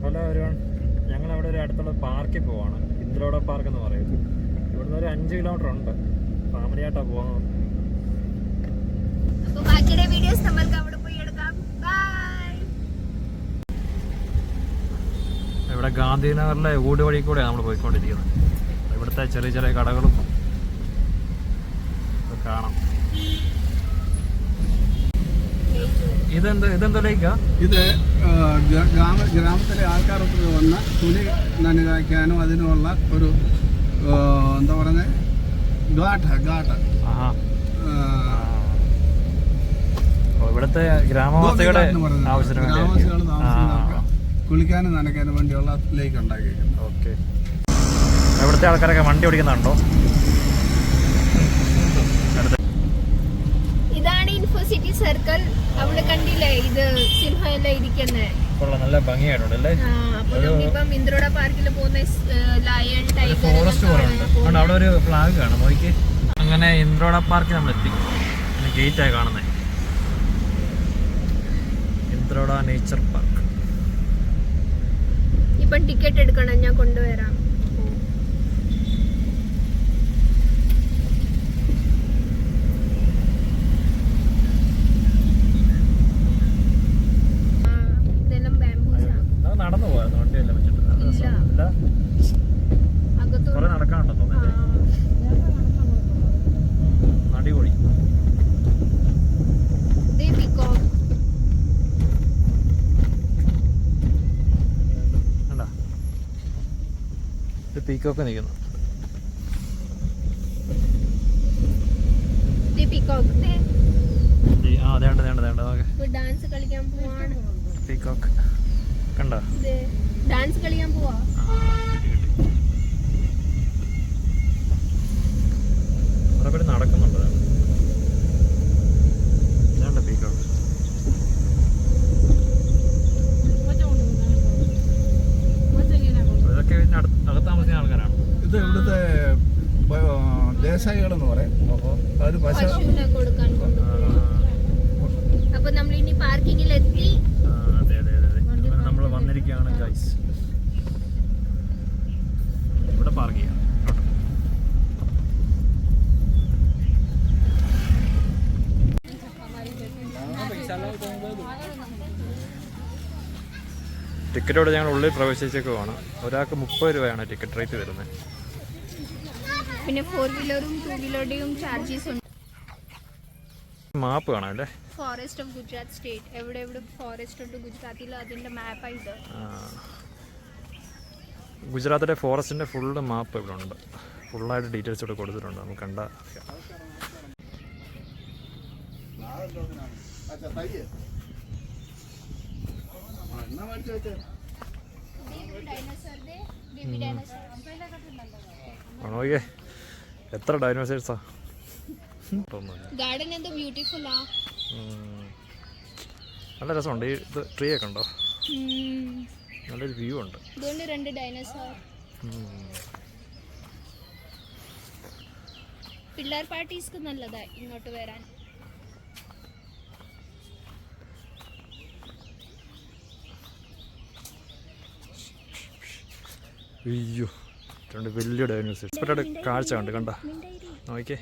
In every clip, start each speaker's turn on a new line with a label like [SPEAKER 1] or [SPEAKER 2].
[SPEAKER 1] അതുപോലെ ഞങ്ങളവിടെ ഒരു അടുത്തുള്ള പാർക്കിൽ പോവാണ്, ഇന്ദ്രോഡ പാർക്ക് എന്ന് പറയും. ഇവിടുന്ന് ഒരു 5 കിലോമീറ്റർ ഉണ്ട്. ഫാമിലി ആയിട്ടാണ് പോകുന്നത്. ഇവിടെ ഗാന്ധിനഗറിലെ ഊട് വഴി കൂടെയാണ് നമ്മൾ പോയിക്കൊണ്ടിരിക്കുന്നത്. ഇവിടുത്തെ ചെറിയ ചെറിയ കടകളും കാണാം. ഇതെന്താ ലേക്കാ?
[SPEAKER 2] ഇത് ഗ്രാമത്തിലെ ആൾക്കാർക്ക് വന്ന തുണി നനയ്ക്കാനും അതിനുള്ള ഒരു എന്താ പറയുന്നത് ഘാട്ട്.
[SPEAKER 1] ഇവിടുത്തെ ഗ്രാമവാസികളുടെ
[SPEAKER 2] ഗ്രാമവാസികൾ താമസിക്കുന്നവർക്ക് കുളിക്കാനും നനയ്ക്കാനും വേണ്ടിയുള്ള ലേക്ക് ഉണ്ടാക്കിയിരിക്കുന്നത്.
[SPEAKER 1] ഓക്കെ. ഇവിടുത്തെ ആൾക്കാരൊക്കെ വണ്ടി ഓടിക്കുന്നുണ്ടോ?
[SPEAKER 3] ഇതാണ് ഇൻഫോസിറ്റി സർക്കിൾ. അവിടെ കണ്ടില്ലേ ഇത് സിംഹം ഇരിക്കുന്നത്.
[SPEAKER 1] നല്ല ഭംഗിയായിട്ടുണ്ടല്ലേ.
[SPEAKER 3] ഇപ്പം ഇന്ദ്രോഡ പാർക്കിൽ പോകുന്ന ലയൺ, ടൈഗർ,
[SPEAKER 1] ഫോറസ്റ്റ് പോലെ ഉണ്ട്. അവിടെ ഒരു ഫ്ലാഗ് കാണാം, നോക്കി. അങ്ങനെ ഇന്ദ്രോഡ പാർക്കിൽ നമ്മൾ എത്തി. ഗേറ്റായി കാണുന്നത് ഇന്ദ്രോഡ നേച്ചർ പാർക്ക്.
[SPEAKER 3] ഇപ്പം ടിക്കറ്റ് എടുക്കണം, ഞാൻ കൊണ്ടുവരാം.
[SPEAKER 1] നടന്നു പോയായിരുന്നു, വണ്ടിയെല്ലാം വെച്ചിട്ട്. കുറെ നടക്കാനുണ്ടെന്ന് തോന്നുന്നു. അടിപൊളി. പീക്കോക്ക് നിൽക്കുന്നു.
[SPEAKER 3] ഡാൻസ് കളിക്കാൻ പോവാണ്.
[SPEAKER 1] പീക്കോക്ക് കണ്ടോ?
[SPEAKER 3] ഡാൻസ് കളിക്കാൻ പോവാ.
[SPEAKER 1] നടക്കുന്നുണ്ട്. പീക്കോക്ക് ഇതൊക്കെ അകത്ത് താമസിക്കുന്ന ആൾക്കാരാണ്.
[SPEAKER 2] ഇത് ഇവിടുത്തെ ദേശായികളെന്ന് പറയും. ഒരു
[SPEAKER 3] പശുവിനെ കൊടുക്കാൻ. അപ്പൊ നമ്മൾ ഇനി പാർക്കിങ്ങിൽ എത്തി.
[SPEAKER 1] നമ്മൾ വന്നിരിക്കുകയാണ് ഗൈസ്. ഇവിടെ പാർക്ക് ചെയ്യാം. ടിക്കറ്റോടെ ഞങ്ങൾ ഉള്ളിൽ പ്രവേശിച്ചേക്കുവാണ്. ഒരാൾക്ക് 30 രൂപയാണ് ടിക്കറ്റ് റേറ്റ് വരുന്നത്.
[SPEAKER 3] പിന്നെ 4 വീലറും 2 വീലറുടെയും ചാർജസ് ഉണ്ട്.
[SPEAKER 1] മാപ്പ് കാണാം അല്ലേ?
[SPEAKER 3] Forest of Gujarat state. എവിടെ ഫോറസ്റ്റ് ഉണ്ട് ഗുജറാത്തിൽ, അതിന്റെ മാപ്പാണ് ഇത്.
[SPEAKER 1] ഗുജറാത്തിലെ ഫോറസ്റ്റിന്റെ ഫുള്ള് മാപ്പ് ഇവിടെ ഉണ്ട്. ഫുള്ളായിട്ട് ഡീറ്റെയിൽസ് ഇവിടെ കൊടുത്തിട്ടുണ്ട്. നമുക്ക് കണ്ടാൽ ആണോയെ എത്ര ഡൈനോസേഴ്സാ.
[SPEAKER 3] ഗാർഡൻ എന്തോ ബ്യൂട്ടിഫുൾ ആ.
[SPEAKER 1] നല്ല രസമുണ്ട്. ഈ ട്രീ ഒക്കെ ഉണ്ടോ? നല്ലൊരു വ്യൂ ഉണ്ട്.
[SPEAKER 3] ഇതുകൊണ്ട് 2 ഡൈനോസർ. പിള്ളേർ പാർട്ടീസ്ക്ക് നല്ലതാ ഇങ്ങോട്ട് വരാൻ.
[SPEAKER 1] അയ്യോ വലിയ ഡൈനോസർ കാഴ്ച കണ്ട് കണ്ട നോക്കിയേ.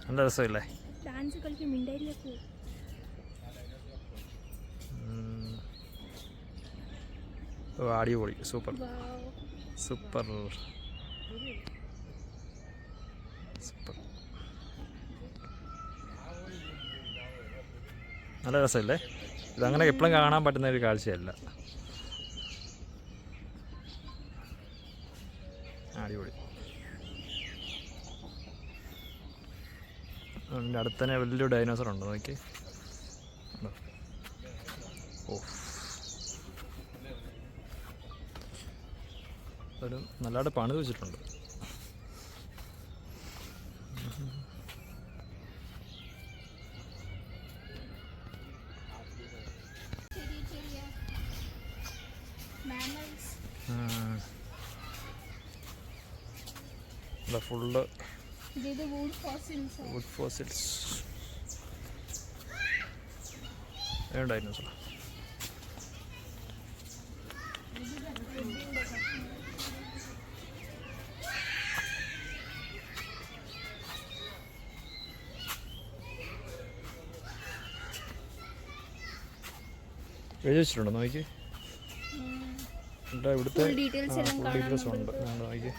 [SPEAKER 1] നല്ല രസമില്ലേ? അടിപൊളി. Super super super. നല്ല രസമില്ലേ? ഇതങ്ങനെ എപ്പോഴും കാണാൻ പറ്റുന്ന ഒരു കാഴ്ചയല്ല. അടിപൊളി. അതിൻ്റെ അടുത്ത് തന്നെ വലിയൊരു ഡൈനോസർ ഉണ്ട്, നോക്കി. ഓ ഒരു നല്ലതായിട്ട് പണിത് വെച്ചിട്ടുണ്ട്. Full wood fossils. ഡൈനോസർ. എഴുതി വെച്ചിട്ടുണ്ടോ നോക്കി? ഇവിടുത്തെ
[SPEAKER 3] Full details എല്ലാം കാണാൻ
[SPEAKER 1] ഡീറ്റെയിൽസ് ഉണ്ട്. നോക്കി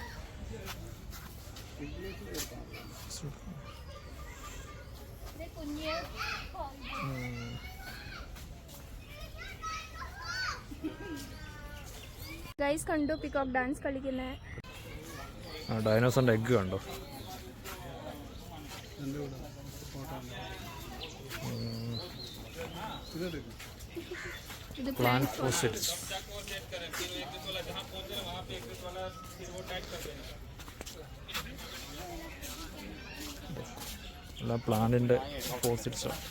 [SPEAKER 3] ഗൈസ് കണ്ടു പിക്കോക്ക് ഡാൻസ് കളിക്കുന്നത്.
[SPEAKER 1] ഡൈനോസറിൻ്റെ എഗ്ഗ് കണ്ടോ?
[SPEAKER 3] ഇത്
[SPEAKER 1] പ്ലാന്റ് ഫോസിൽസ്. എല്ലാം പ്ലാന്റിൻ്റെ ഫോസിൽസാണ്.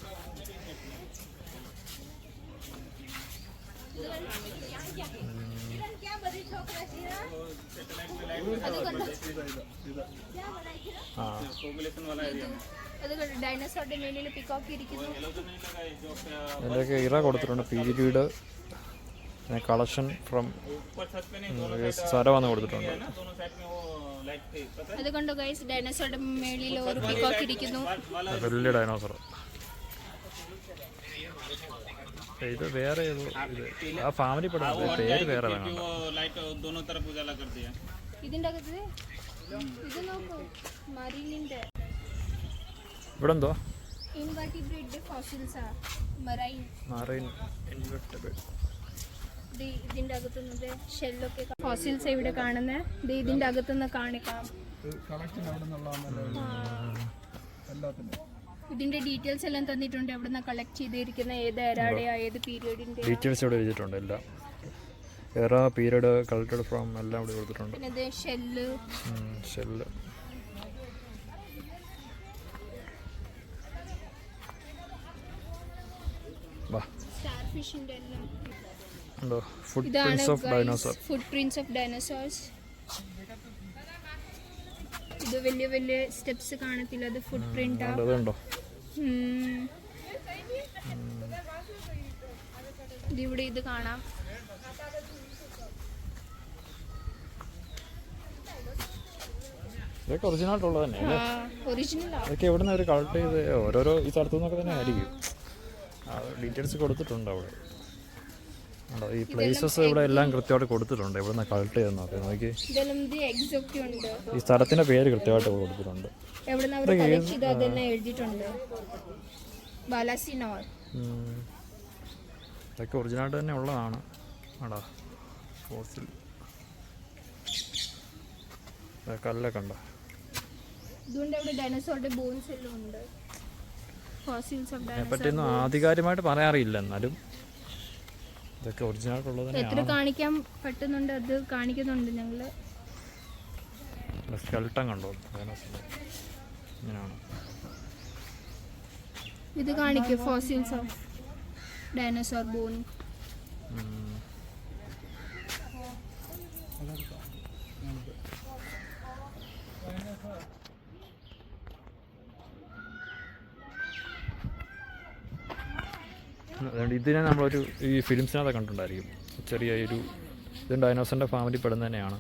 [SPEAKER 3] ഡൈനോസറിന്റെ മേലിൽ പിക്കോക്ക് ഇരിക്കുന്നു.
[SPEAKER 1] അതിൻ്റെയൊക്കെ ഇറ കൊടുത്തിട്ടുണ്ട്. പീരീഡ് കളക്ഷൻ ഫ്രം സരവാന്ന് കൊടുത്തിട്ടുണ്ട്.
[SPEAKER 3] അതുകൊണ്ട് ഗൈസ് ഡൈനോസറിന്റെ മേളിൽ ഒരു പിക്കോക്ക് ഇരിക്കുന്നു.
[SPEAKER 1] വലിയ ഡൈനോസർ. ഇത് വേറെ ഇത് ആ ഫാമിലി പെടുന്നത് പേര് വേറെ.
[SPEAKER 3] ഇതിന്റെ അകത്ത് ഇത് നോക്കൂ, മരീനിന്റെ
[SPEAKER 1] ഇവിടെ എന്തോ
[SPEAKER 3] ഇൻവെർട്ടിബ്രേറ്റ് ഫോസിൽസ് ആ മറൈൻ
[SPEAKER 1] ഇൻവെർട്ടിബ്രേറ്റ്.
[SPEAKER 3] ഇതിന്റെ അകത്തുനിന്ന് ഷെല്ലൊക്കെ ഫോസിൽസ് ഇവിടെ കാണുന്നത്. ഇതിന്റെ അകത്തുനിന്ന് കാണിക്കാം. ഇതിന്റെ ഡീറ്റെയിൽസ് എല്ലാം തന്നിട്ടുണ്ട്. എവിടുന്ന് കളക്ട് ചെയ്തിരിക്കുന്ന ഏത് എറാടെയാ ഏത് പീരിയഡിന്റെ
[SPEAKER 1] ഡീറ്റെയിൽസ് ഇവിടെ എഴുതിയിട്ടുണ്ട്. എല്ലാം എറ പീരിയഡ് കളക്റ്റഡ് ഫ്രം എല്ലാം ഇവിടെ കൊടുത്തിട്ടുണ്ട്.
[SPEAKER 3] പിന്നെ ഇത് ഷെല്ല് സ്റ്റാർഫിഷിന്റെ എല്ലാം.
[SPEAKER 1] Footprints of dinosaur.
[SPEAKER 3] Footprints of dinosaurs. ഇത് വലിയ വലിയ സ്റ്റെപ്സ് കാണത്തില്ല, അത് ഫുട് പ്രിന്റ്
[SPEAKER 1] അതുണ്ടോ?
[SPEAKER 3] ഇവിടെ ഇത് കാണാം.
[SPEAKER 1] ഇതൊക്കെ ഒറിജിനൽ ആയിട്ടുള്ളത് തന്നെ.
[SPEAKER 3] ഒറിജിനൽ
[SPEAKER 1] ഇതൊക്കെ എവിടെ നിന്ന് അവർ കളക്ട് ചെയ്ത് ഓരോരോ ഈ സ്ഥലത്തു നിന്നൊക്കെ തന്നെ ആയിരിക്കും. ഡീറ്റെയിൽസ് കൊടുത്തിട്ടുണ്ട് അവിടെ. ഈ പ്ലേസസ് ഇവിടെ എല്ലാം കൃത്യമായിട്ട് കൊടുത്തിട്ടുണ്ട്. എവിടെ നിന്ന് കളക്ട് ചെയ്തെന്നൊക്കെ നോക്കി. ഈ സ്ഥലത്തിന്റെ പേര് കൃത്യമായിട്ട് കൊടുത്തിട്ടുണ്ട്. ഇതൊക്കെ ഒറിജിനലായിട്ട് തന്നെ ഉള്ളതാണ്. ആടാ ഫോസിൽ കല്ലൊക്കെ ഉണ്ടോ? അതിനെപ്പറ്റിയൊന്നും ആധികാരികമായിട്ട് പറയാറില്ല. എന്നാലും ഇതൊക്കെ ഒറിജിനലായിട്ടുള്ളത്
[SPEAKER 3] എത്ര കാണിക്കാൻ പറ്റുന്നുണ്ട് അത് കാണിക്കുന്നുണ്ട് ഞങ്ങള്.
[SPEAKER 1] സ്കെൽട്ടൻ കണ്ടോ? ഇങ്ങനെയാണ്
[SPEAKER 3] ഇത് കാണിക്കും. Fossils of dinosaur bone.
[SPEAKER 1] ഇതിനെ നമ്മളൊരു ഈ ഫിലിംസിനകത്ത് കണ്ടിട്ടുണ്ടായിരിക്കും. ചെറിയ ഒരു ഇത് ഡൈനോസറിൻ്റെ ഫാമിലി പെടുന്ന തന്നെയാണ്.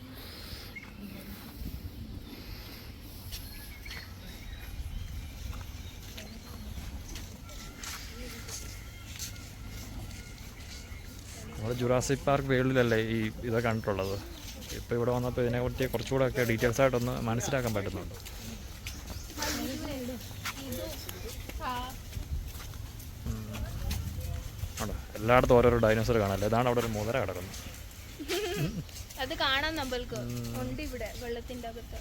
[SPEAKER 1] നമ്മൾ ജുറാസിക് പാർക്ക് വേൾഡിലല്ലേ ഈ ഇതൊക്കെ കണ്ടിട്ടുള്ളത്. ഇപ്പോൾ ഇവിടെ വന്നപ്പോൾ ഇതിനെപ്പറ്റി കുറച്ചുകൂടെ ഒക്കെ ഡീറ്റെയിൽസ് ആയിട്ടൊന്ന് മനസ്സിലാക്കാൻ പറ്റുന്നുണ്ട്. എല്ലായിടത്തും ഓരോരോ ഡൈനോസർ കാണാല്ലേ. ഇതാണ് അവിടെ ഒരു മുതല കിടക്കുന്നത്.
[SPEAKER 3] അത് കാണാൻ നമ്മൾക്ക് ഉണ്ട് ഇവിടെ വെള്ളത്തിന്റെ അകത്ത്.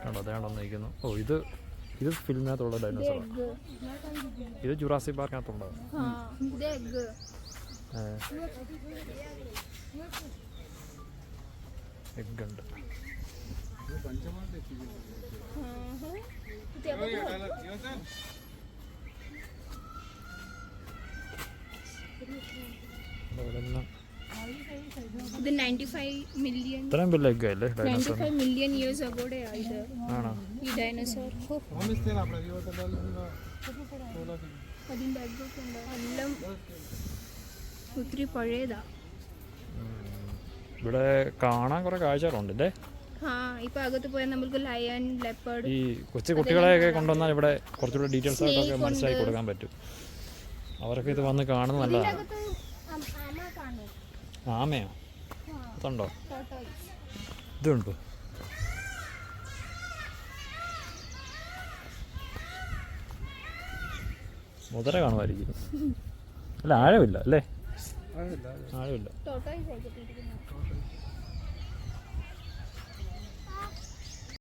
[SPEAKER 1] കണ്ടോ അതാണോ നിൽക്കുന്നു. ഓ ഇത് ഫിലിമിനകത്തുള്ള ഡൈനോസർ. ഇത് ജുറാസിക് പാർക്കിനകത്തുള്ളത്. എഗ് ഉണ്ട്.
[SPEAKER 3] ഇത് 95 മില്യൺ
[SPEAKER 1] ഇത്രയും വലിയ എഗ് അല്ലേ ഡൈനോസർ
[SPEAKER 3] 95 മില്യൺ ഇയേഴ്സ് അഗോടെ ഇത്
[SPEAKER 1] ആണോ?
[SPEAKER 3] ഈ ഡൈനോസോർ. അതിൻ്റെ അഗ്ഗൊക്കെ ഉണ്ട്, എല്ലാം ഒത്തിരി പഴയതാ.
[SPEAKER 1] ഇവിടെ കാണാൻ കുറെ കാഴ്ചകളുണ്ട് അല്ലേ?
[SPEAKER 3] ആ ഇപ്പൊ അകത്ത് പോയാൽ നമുക്ക് ലയൺ, ലെപ്പേർഡ്.
[SPEAKER 1] ഈ കൊച്ചു കുട്ടികളെയൊക്കെ കൊണ്ടുവന്നാൽ ഇവിടെ കുറച്ചുകൂടെ ഡീറ്റെയിൽസ് ആയിട്ടൊക്കെ മനസ്സിലാക്കി കൊടുക്കാൻ പറ്റും. അവരൊക്കെ ഇത് വന്ന് കാണുന്നത് നല്ലതാണ്. ആമയോ അതുണ്ടോ? ഇതുണ്ടോ? മുതല കാണുമായിരിക്കും. അല്ല ആഴമില്ല അല്ലേ? ആഴമില്ല.
[SPEAKER 3] ടോട്ടോയ്സ് ആയിട്ട്